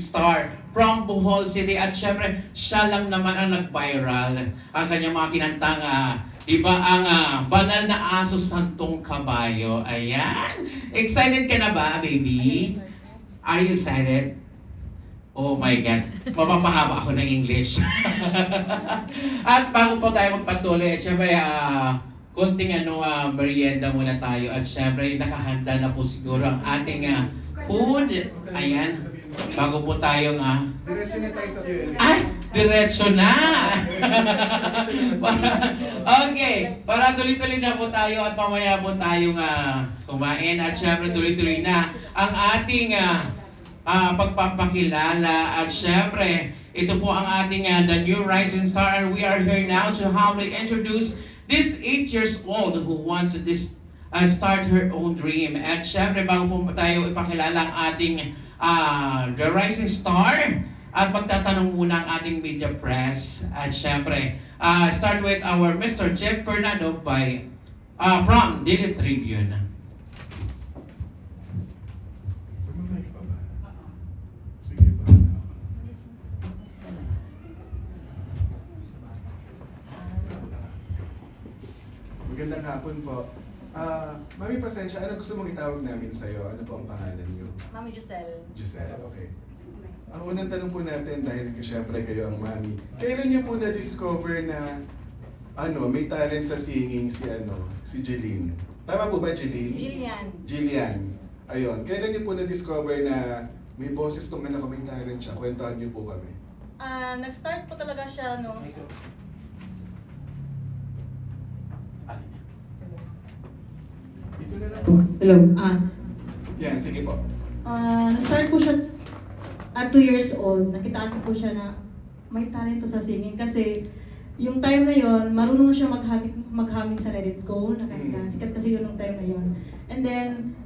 star from Bohol City at syempre siya lang naman ang nag-viral ang kanyang mga kinantang iba ang banal na aso santong kabayo. Ayan. Excited ka na ba, baby? Are you excited? Oh my God. Mapapahaba ako ng English. At bago po tayo magpatuloy, syempre konting merienda muna tayo at syempre nakahanda na po siguro ang ating food. Ayan. Bago po tayo Diretso na tayo sa Q&A. Ay! Diretso na! Okay, para tuloy-tuloy na po tayo at mamaya po tayong kumain at syempre tuloy-tuloy na ang ating pagpapakilala at syempre ito po ang ating the new rising star and we are here now to humbly introduce this 8 years old who wants to start her own dream. At syempre bago po tayo ipakilala ang ating the rising star at pagtatanong muna ang ating media press at syempre start with our Mr. Jeff Fernando from Daily Tribune. May mic pa ba? Sige ba? Magandang hapon po. Mami, pasensya. Ano gusto mong itawag namin sa'yo? Ano po ang pangalan niyo? Mami Giselle. Giselle, okay. Ang unang tanong po natin, dahil syempre kayo ang mami, kailan niyo po na-discover na may talent sa singing si Jeline? Tama po ba, Jeline? Jillian. Jillian. Ayun. Kailan niyo po na-discover na may boses tong anak ko, may talent siya? Kwentuhan niyo po kami. Nag-start po talaga siya no. Ito na lang po. Hello. Yan, sige po. Na-start po siya at 2 years old. Nakitaan ko po siya na may talento sa singing kasi yung time na yon marunong siya maghaming sa Let It Go. Nakita. Sikat kasi yun yung time na yon. And then,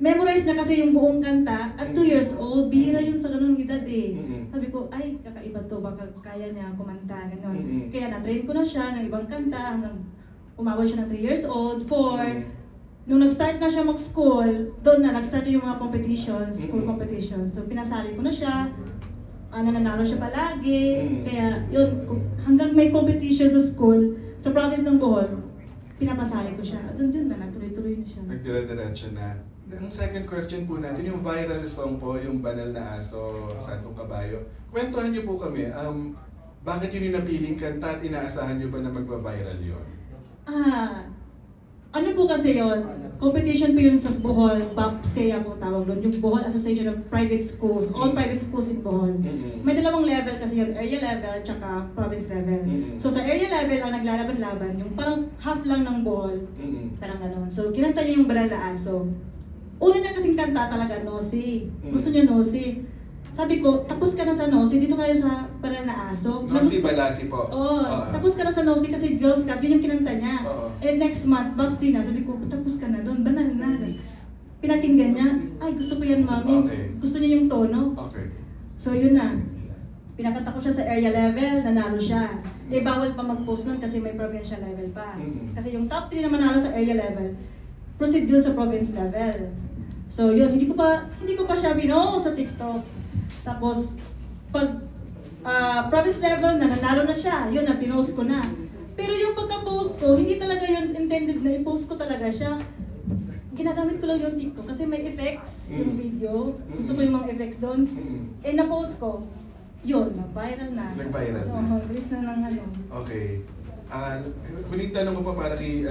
memorize na kasi yung buong kanta at 2 years old. Bihira yun sa ganung edad eh. Sabi ko, ay, kakaiba to. Baka kaya niya kumanta. Ganon. Kaya na-train ko na siya ng ibang kanta hanggang umabot siya ng 3 years old, 4. Nung nag-start na siya mag-school, doon na nag-start yung mga competitions, school competitions. So pinasali ko na siya, nananalo siya palagi. Kaya yun, hanggang may competition sa school, sa province ng Bohol, pinapasali ko siya. At doon na, natuloy-tuloy na siya. Nagdira-diretso na. Ang second question po natin, yung viral song po, yung Banal na Aso, Santong Kabayo. Kwentuhan niyo po kami, bakit yun yung napiling kanta at inaasahan niyo ba na magba-viral yun? Ano po kasi yon? Competition po yun sa Bohol, BAPSEA po tawag doon, yung Bohol Association of Private Schools, all private schools in Bohol. May dalawang level kasi yun, area level tsaka province level. So sa area level ang naglalaban-laban, yung parang half lang ng Bohol, parang gano'n. So kinanta niya yung Banal na Aso. Una niya kasing kanta talaga, Nosy. Gusto niya Nosy. Sabi ko, tapos ka na sa Nosy, dito kayo sa Banal na Aso. Nosy Balasi po. Oo, tapos ka na sa Nosy kasi Girl Scout, yun yung kinanta niya. Next month, Babsi na, sabi ko, tapos ka na doon, banal na. Pinatinggan niya, ay gusto ko yan mami. Okay. Gusto niya yung tono. Okay. So yun na. Pinakanta ko siya sa area level, nanalo siya. Bawal pa mag-post nun kasi may provincial level pa. Kasi yung top 3 na manalo sa area level, proceed yun sa province level. So yun, hindi ko pa siya binost sa TikTok. Tapos, pag province level na, nanalo na siya, yun na, pinost ko na. Pero yung pagka-post ko, hindi talaga yun intended na i-post ko talaga siya. Ginagamit ko lang yung TikTok kasi may effects yung video. Gusto ko yung mga effects doon. Na-post ko, yun, nag-viral na. Nag-viral na. Oo, release na ng ano. Okay. Huling tanong ko pa para kay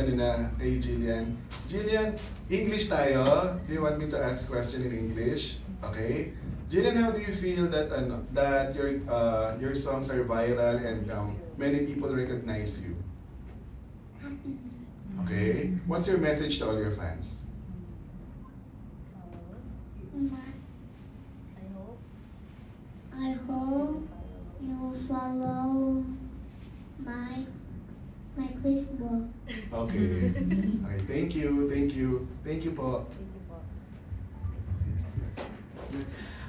Jillian. Jillian, English tayo. Do you want me to ask question in English? Okay. Jillian, how do you feel that that your songs are viral and many people recognize you? Happy. Okay. What's your message to all your fans? I hope you follow my Facebook. Okay. Okay. Thank you. Thank you. Thank you po.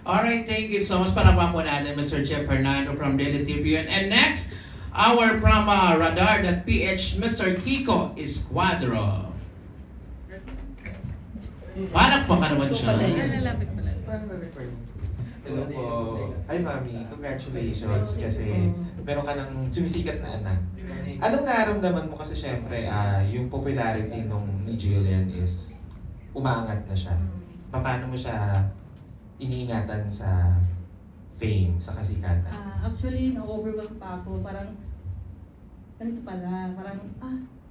Alright, thank you so much. Palakpakan po natin Mr. Jeff Fernando from Daily Tribune. And next, our from Radar.ph, Mr. Kiko Escuadro. Palakpakan naman siya. Paano na-record? Hello po. Ay, Mami, congratulations kasi meron ka ng sumisikat na anak. Anong nararamdaman mo kasi syempre, yung popularity nung ni Jillian is umangat na siya. Paano mo siya iniingatan sa fame, sa kasikatan? Actually, na-overwhelm pa ako. Parang, ganito pala. Parang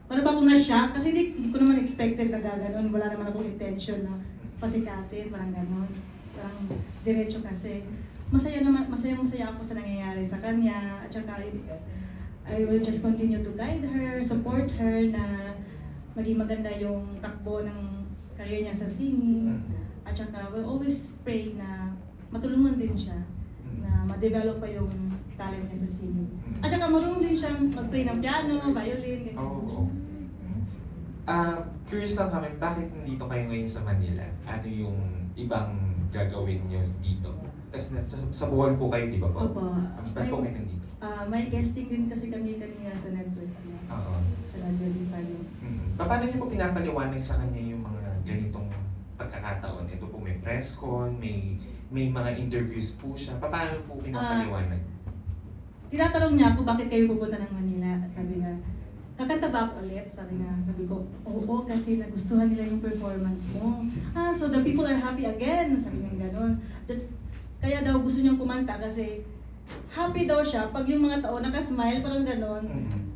ba akong na-shock? Kasi hindi ko naman expected na gaganon. Wala naman akong intention na pasikatin, parang ganon. Parang diretso kasi. Masaya ako sa nangyayari sa kanya. At saka, I will just continue to guide her, support her na maging maganda yung takbo ng career niya sa singing. At saka, we'll always pray na matulungan din siya na ma-develop pa yung talent niya sa singing. At saka marunong din siyang mag-play ng piano, violin, ganyan. Oo. Curious lang kami, bakit nandito kayo ngayon sa Manila? Ano yung ibang gagawin nyo dito? Kasi sa Bohol po kayo, di ba po? Opo. Ba't po kayo nandito? May guesting din kasi kami kanina sa network. Oo. Sa Radio Lipayo. Paano niyo po pinapaliwanag sa kanya yung mga ganitong pagkakataon? Ito po may press con, may mga interviews po siya. Paano po pinapaliwanag? Tinatanong niya ako bakit kayo pupunta ng Manila. Sabi niya, kakanta ba ako ulit? Sabi ko, oo kasi nagustuhan nila yung performance mo. So the people are happy again. Sabi niya gano'n. Kaya daw gusto niyang kumanta kasi happy daw siya pag yung mga tao nakasmile, parang gano'n.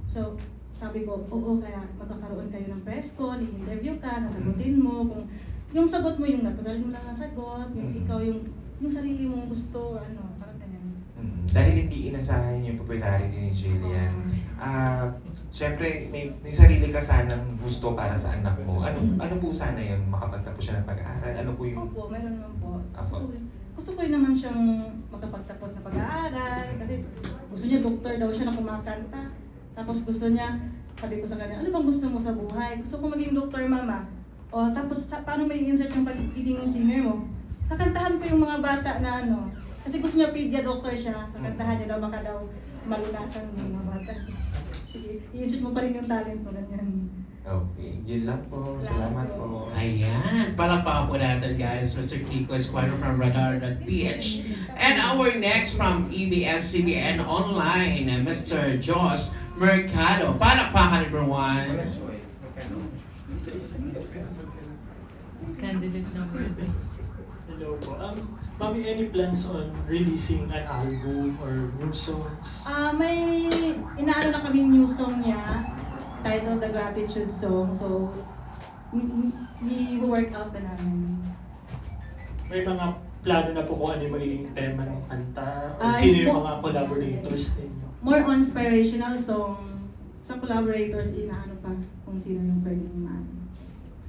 So sabi ko, oo kaya magkakaroon kayo ng press con, i-interview ka, sasagutin mo. Kung yung sagot mo yung natural mo lang na sagot, yung ikaw yung sarili mong gusto, ano, parang ganyan. Dahil hindi inasahan yung popularity ni Jillian, syempre may sarili ka sanang gusto para sa anak mo. Ano po sana yun? Makapagtapos siya ng pag-aaral? Ano po yung... Opo, meron naman po. Apo. Gusto ko rin naman siyang makapagtapos na pag-aaral kasi gusto niya doktor daw siya na kumakanta. Tapos gusto niya, sabi ko sa kanya, ano bang gusto mo sa buhay? Gusto ko maging doktor, mama. O tapos paano may insert yung pagiging singer mo? Kakantahan ko yung mga bata na ano. Kasi gusto niya pedia doctor siya. Kakantahan niya daw, baka daw malunasan yung mga bata. Sige, i-insert mo pa rin yung talent mo, ganyan. Okay, yun lang po. Salamat po. Ayan, palakpakan po natin guys, Mr. Kiko Esquadro from Radar.ph. And our next from ABS-CBN Online, Mr. Jos Mercado. Palakpakan everyone. Candidate number 2. Hello po. Mami, any plans on releasing an album or new songs? May inaano na kaming new song niya, titled The Gratitude Song. So, we-work out na namin. May mga plano na po kung ano yung magiging tema ng kanta? O Ah, sino yung po- mga collaborators ninyo? More on inspirational song. Sa collaborators, inaano pa kung sino yung pwedeng maano.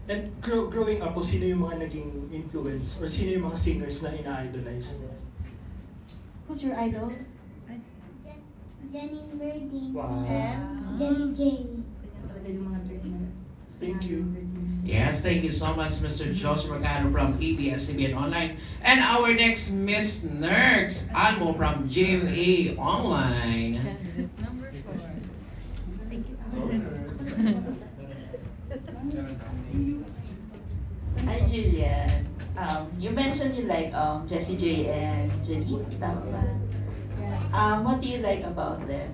And growing up po, sino yung mga naging influence? Or sino yung mga singers na ina-idolize niya? Who's your idol? Janine Birding. Wow. And Jessie J. Ganyan talaga yung mga trainer. Thank you. Yes, thank you so much, Mr. Jos Mercado from ABS-CBN Online. And our next Miss Nerds, Almo from GMA Online. Candidate number 4. Thank you. Hi, Jillian. You mentioned you like Jessie J and Janine, tama ba? What do you like about them?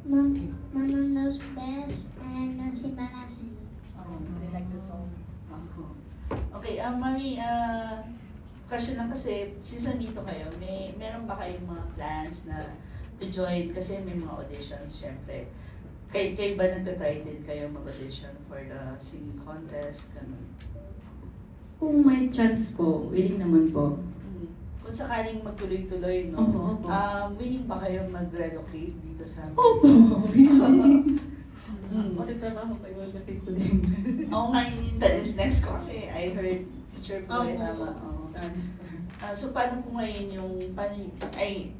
Mama knows best and si Malasi. They like the song. Okay, Mami, question lang kasi, since nandito kayo, meron ba kayong mga plans na to join? Kasi may mga auditions, syempre. Kayo ba nagtatry din kayo mag-audition for the singing contest? Ganun. Kung may chance po, willing naman po. Kung sakaling magtuloy-tuloy, no? Opo, opo. Willing ba kayo mag-relocate dito sa... Opo! Mm. Bakit trabaho kayo? Bakit ko din? Oo nga, that is next ko kasi I heard teacher po rin Opo. tama. Oo. Transfer. So paano po ngayon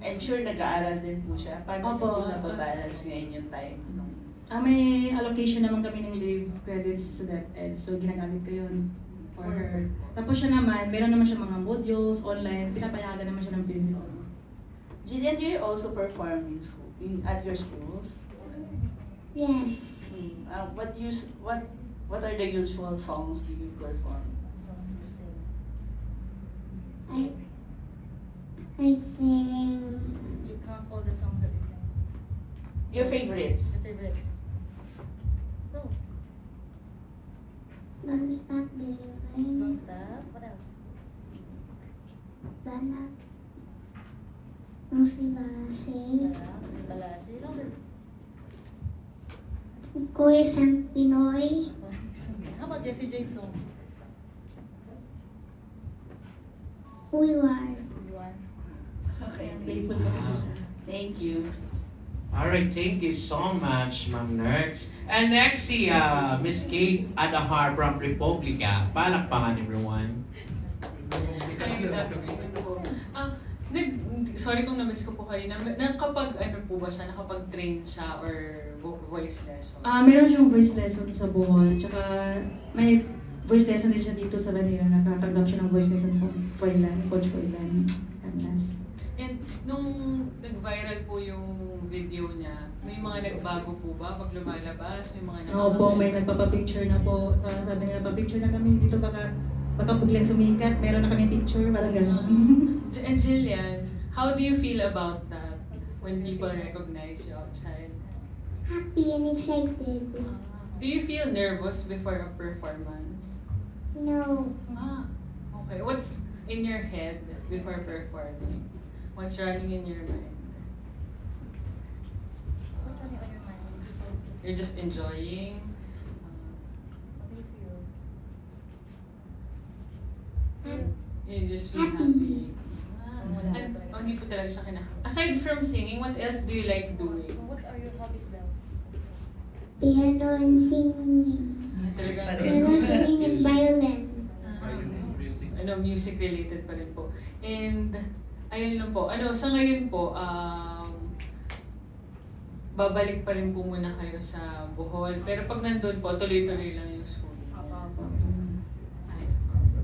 I'm sure nag-aaral din po siya. Paano Opo. po nababalance ngayon yung time? May allocation naman kami ng leave credits sa DepEd. So, ginagamit ko yun for her. Tapos siya naman, meron naman siya mga modules online. Pinapayagan naman siya ng principal. Jillian, do you also perform in school, at your schools? Yes. What are the usual songs do you perform? I sing You can't all the songs that you sing. Your favorites? Your favorites. No. Don't Stop Believing, Don't stop. What else? Banat, Musibase, Balasi. Longer. Ko Isang Pinoy, How about Jessie J's song? Who You Are. You are. Okay, Playful na kasi siya. thank you. Alright, thank you so much, Ma'am Nerx. And next, si Miss Kate Adahar from Republica. Palakpakan, everyone. Sorry kung na-miss ko po kanina. Nakapag ano po ba siya? Nakapag-train siya or voice lesson? Meron siyang voice lesson sa Bohol, tsaka may voice lesson din siya dito sa Manila. Nakatanggap siya ng voice lesson from Froilan, Coach Froilan Canlas. And nung nag-viral po yung video niya, may mga nagbago po ba pag lumalabas? May mga Oo po, may nagpapapicture na po. Sabi nila, papicture na kami dito, baka biglang sumikat, meron na kami picture, parang gano'n. And Jillian, how do you feel about that when people recognize you outside? Happy and excited. Do you feel nervous before a performance? No, Okay. What's in your head before performing? What's running in your mind? What's on your mind? You're just enjoying? What do you feel? You just feel happy? And, hindi po talaga siya kinakabahan. Aside from singing, what else do you like doing? What are your hobbies daw? piano and singing. Talaga, Piano, singing, and violin. ano, music related pa rin po. And, ayun lang po. Ano, sa ngayon po, babalik pa rin po muna kayo sa Bohol. Pero pag nandun po, tuloy-tuloy lang yung school. Ay,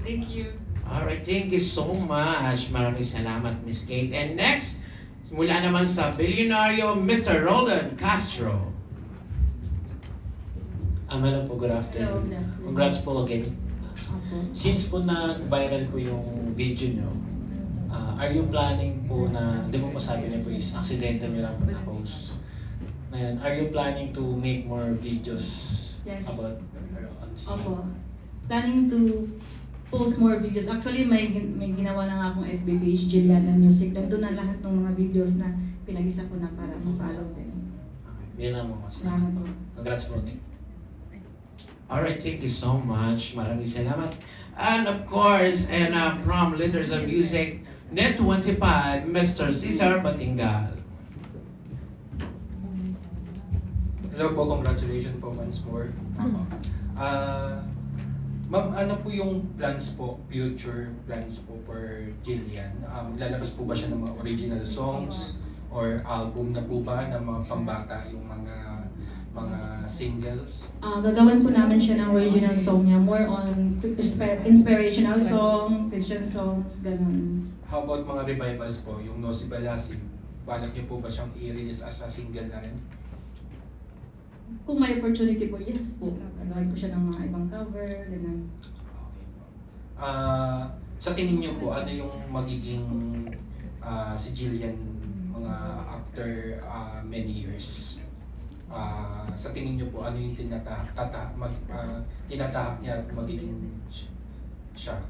thank you. Alright, thank you so much. Maraming salamat, Miss Kate. And next, mula naman sa Billionario, Mr. Roland Castro. Hello po, good Hello, afternoon. good afternoon. Congrats po again. Opo. Since po nag-viral po yung video nyo, are you planning po na, di mo po sabi niyo po is aksidente nyo lang po na-post. Ngayon, are you planning to make more videos Yes. about Opo. Planning to post more videos. Actually, may ginawa na nga akong FB page, Jillian na Music. Nandun na lahat ng mga videos na pinag-isa ko na para ma-follow din. Okay, yun lang mo kasi. Salamat po. Congrats po, Nick. Alright, thank you so much. Maraming salamat. And of course, and from Letters of Music, Net 25, Mr. Cesar Batingal. Hello po, congratulations po once more. Ma'am, ano po yung plans po, future plans po for Jillian? Lalabas po ba siya ng mga original songs or album na po ba ng mga pambata, yung mga singles? Gagawin po namin siya ng original song niya. More on inspirational song, Christian songs, ganun. How about mga revivals po, yung No Si Balasin? Balak niyo po ba siyang i-release as a single na rin? Kung may opportunity po, yes po. Gagawin ko siya ng mga ibang cover, ganun. Okay po. Sa tingin niyo po, ano yung magiging si Jillian mga after many years? Sa tingin niyo po, ano yung tinatahak niya at magiging siya?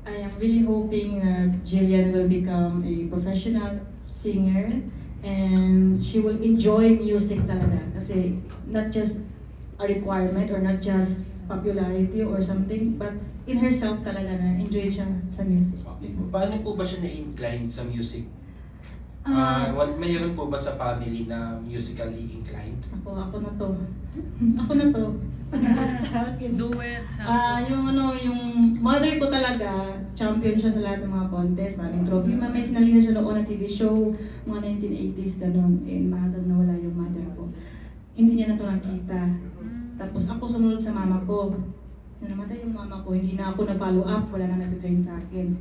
I am really hoping that Jillian will become a professional singer and she will enjoy music talaga kasi not just a requirement or not just popularity or something but in herself talaga na enjoy siya sa music. Okay po. Paano po ba siya na-inclined sa music? Ah, Mayroon po ba sa family na musically inclined? ako na to. Ako na to. Sa akin. Duet. Yung mother ko talaga, champion siya sa lahat ng mga contest, maraming trophy. May sinalina siya noon na TV show, mga 1980s, ganun. And mahagang nawala yung mother ko. Hindi niya na to nakita. Tapos ako sumunod sa mama ko. Na namatay yung mama ko, hindi na ako na-follow up, wala na nag-train sa akin.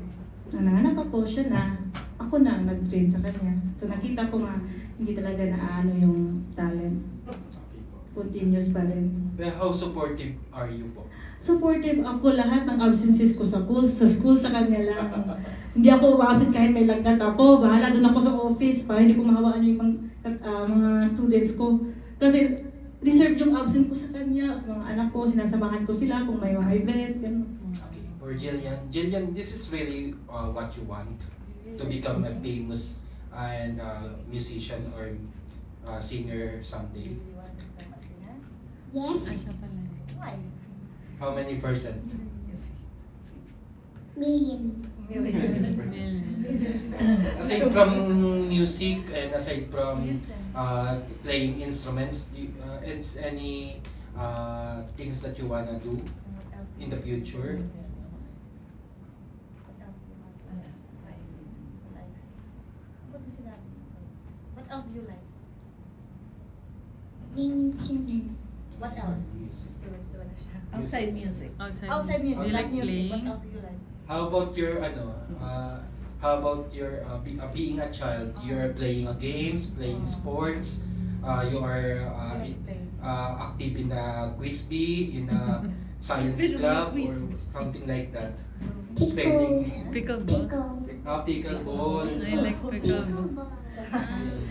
Nang nanganak ako, siya na. Ako na ang nag-train sa kanya. So nakita ko nga, hindi talaga na yung talent. Okay po. Continuous pa rin. Well, how supportive are you po? Supportive ako lahat ng absences ko sa school sa kanya lang. Hindi ako absent kahit may lagnat ako. Bahala doon ako sa office para hindi ko mahawaan yung ibang mga students ko. Kasi reserve yung absent ko sa kanya, sa mga anak ko, sinasamahan ko sila kung may mga event, gano'n. Okay. For Jillian, Jillian, this is really what you want to become a famous and musician or singer someday. Do you want to become a singer? Yes, Why? How many percent? million. Aside from music and aside from playing instruments, it's any things that you wanna do What else? in the future? What else do you like? What is it? What else do you like? Playing instrument. What else? Students do like siya. Outside music. Outside music. Do you Outside like music. playing? What else do you like? How about your being a child? You're playing games, playing sports. You are You like playing? active in a quiz bee, in a science club, or something like that. Spending Pickleball. pickleball. I like pickleball.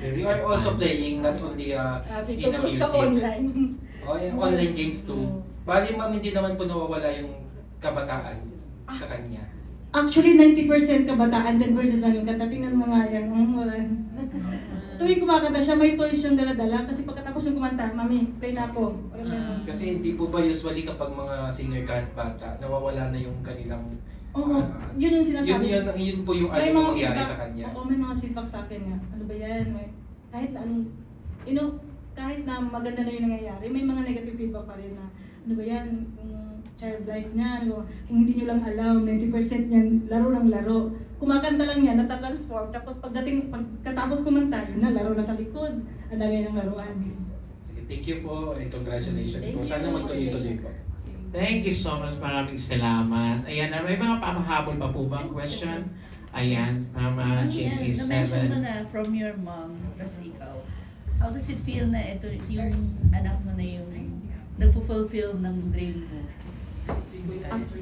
You are also playing not only in a Sa music. online. O in online games too. Bali ma'am, hindi naman po nawawala yung kabataan sa kanya. Actually, 90% kabataan, 10% lang yung kanta. Tingnan mo nga yan. Wala. Tuwing kumakanta siya, may toys siyang dala-dala. Kasi pagkatapos yung kumanta, Mami, play na ako. Walang ganun. Kasi hindi po ba usually kapag mga singer kahit bata, nawawala na yung kanilang Oo, yun yung sinasabi. yun po yung ano May yung mga mangyari feedback. sa kanya. Oo, may mga feedback sa akin nga. Ano ba yan? Kahit na anong, kahit na maganda na yung nangyayari, may mga negative feedback pa rin na, ano ba yan, yung child life niya, ano, kung hindi nyo lang alam, 90% niyan, laro ng laro. Kumakanta lang yan, natatransform, tapos pagkatapos kumanta, yun na, laro na sa likod. Ang dami ng laruan. Sige, thank you po and congratulations po. Thank Sana you. magtuloy-tuloy po. Thank you so much. Maraming salamat. Ayan, may mga pamahabol pa po bang question? Ayan, Mama Jean is Na-mention mo 7. na from your mom, tas ikaw. How does it feel na ito yung anak mo na yung nagpo-fulfill ng dream mo?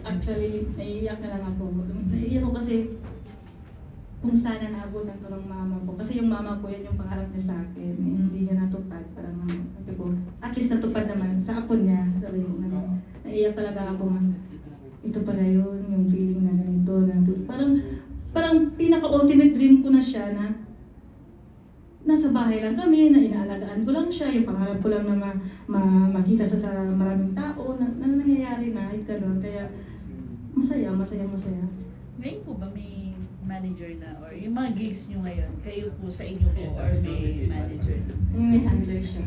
Actually, naiiyak na lang ako. Naiiyak ko kasi kung sana naabutan ko ng mama ko. Kasi yung mama ko, yan yung pangarap niya sa akin. Eh, hindi niya natupad. Parang sabi ko, at least natupad naman sa apo niya. Sabi ko, naiiyak talaga ako. Ito pala yun, yung feeling na ganito. Parang pinaka-ultimate dream ko na siya na nasa bahay lang kami, na inaalagaan ko lang siya, yung pangarap ko lang na makita sa maraming tao, na nangyayari na, gano'n. Kaya masaya. Ngayon po ba may manager na or yung mga gigs nyo ngayon, kayo po sa inyo po or may manager na? May handler siya.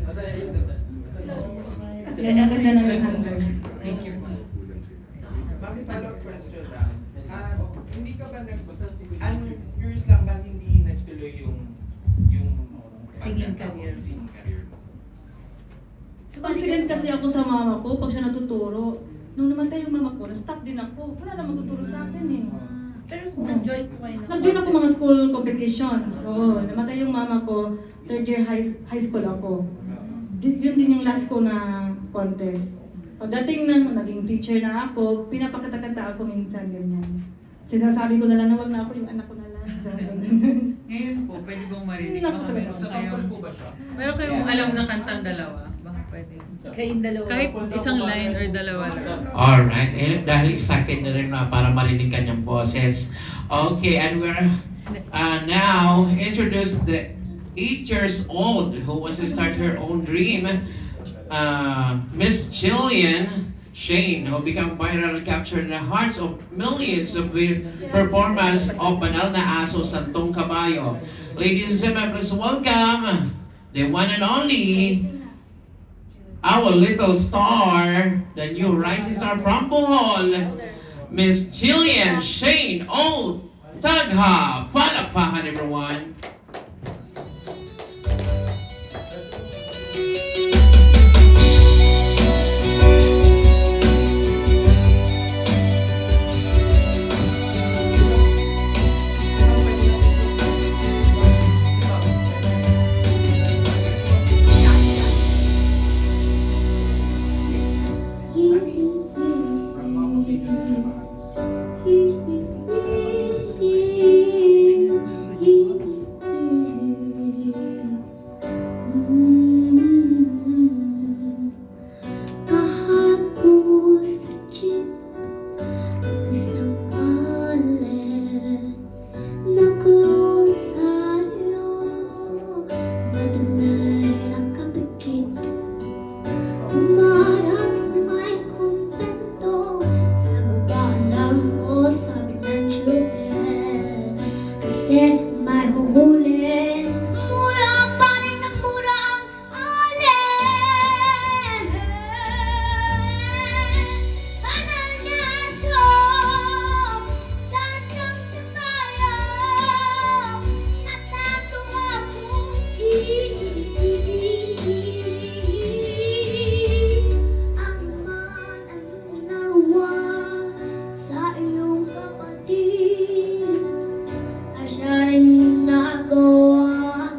Kaya ang ganda ng handler. Thank you. Mami, follow-up question lang. Hindi ka ba curious lang ba hindi nagtuloy yung Singing career. Singing career mo? Confident kasi ako sa mama ko pag siya natuturo. Nung namatay yung mama ko, na-stop din ako. Wala na magtuturo sa akin eh. Pero nag-join po kayo ng Nag-join ako mga school competitions. So, namatay yung mama ko, third year high school ako. Yun din yung last ko na contest. Pagdating na naging teacher na ako, pinapakita-kanta ako minsan ganyan. Sinasabi ko na lang na wag na ako, yung anak ko na lang. Sabi ko ganun. Ngayon po, pwede bang marinig? Hindi na ako Baka talaga. meron Sa sample kayong, po ba siya? meron kayong alam na kantang dalawa? Baka pwede. Kayong dalawa. Kahit isang line or dalawa lang. Alright, dahil second na rin na para marinig kanyang boses. Okay, and we're now introduce the 8 years old who wants to start her own dream, Miss Jillian Shane, who became viral and captured the hearts of millions of performance of Banal na Aso Santong Caballo. Ladies and gentlemen, please welcome the one and only our little star, the new rising star from Bohol, Miss Jillian Shane O. Tagha. Palakpakan, everyone. isang alin nakulong sa'yo, matanay nakapikit, umarang sa may kumpento, sa baba ng o sabi ng Juliet, kasi may huhuli, mura pa rin ang mura ang alin. Banal na aso, saan kang tumayo? Natato ako, ang man anong ginawa sa iyong kapatid, ay siya rin ginagawa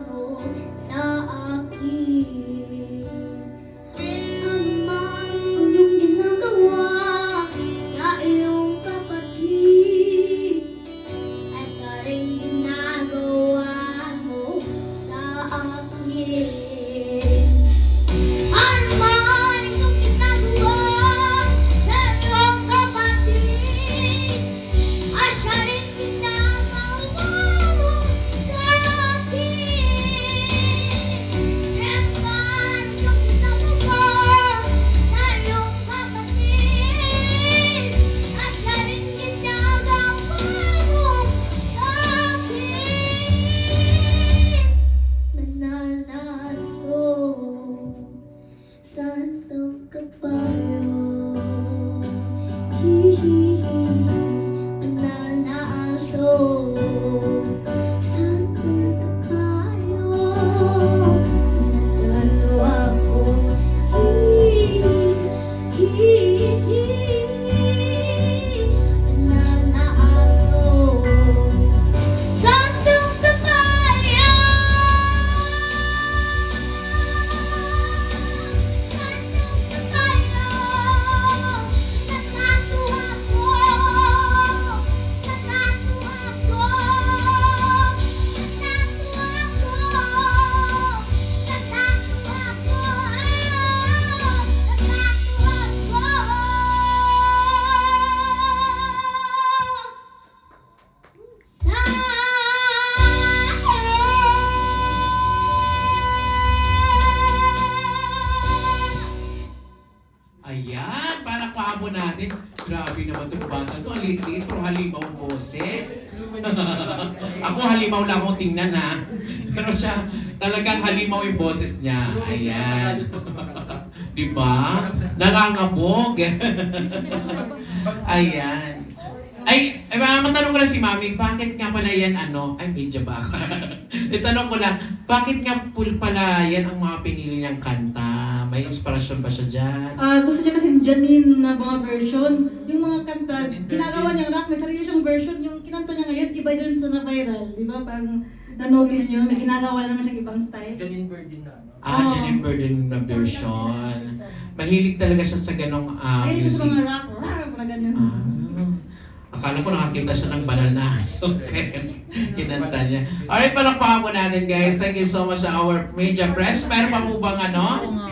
mo sa akin. Ano man ang iyong ginagawa sa iyong kapatid, ay siya rin ginagawa mo sa akin. Ano man iyong ginagawa sa iyong kapatid, ay siya rin ginagawa mo sa akin. Ano man iyong ginagawa sa iyong kapatid, ay siya rin ginagawa mo sa akin. Mananaso, Santong Kabayo. Mananaso, Santong Kabayo. Natatawa ko. Mananaso, Santong Kabayo. Santong Kabayo, natato ako, natato ako, natato ako, natato ako, natato Ayan, palakpakan po natin. Grabe naman itong bata to. Ang liit-liit, pero halimaw ang boses. Ako halimaw lang akong tingnan ha. Pero siya, talagang halimaw yung boses niya. Ayan. Diba? Nangangabog. Ayan. Ay, matanong ko lang si Mami, bakit nga pala yan ay medyo ba? Itanong ko lang, bakit nga pala yan ang mga pinili niyang kanta? May inspirasyon ba siya dyan? Gusto niya kasi Janine na mga version. Yung mga kanta, ginagawa niyang rock, may sarili siyang version. Yung kinanta niya ngayon, iba dun sa na-viral. Di ba? Parang na-notice niyo, may ginagawa naman siyang ibang style. Janine Bird din na. Janine Burden na version. Mahilig talaga siya sa ganong Ayun siya sa music. mga rock, na ganyan. Akala ko nakakita siya ng banal na aso. Kinanta niya. Alright, palakpakan po natin guys. Thank you so much sa our media press. Meron pa po bang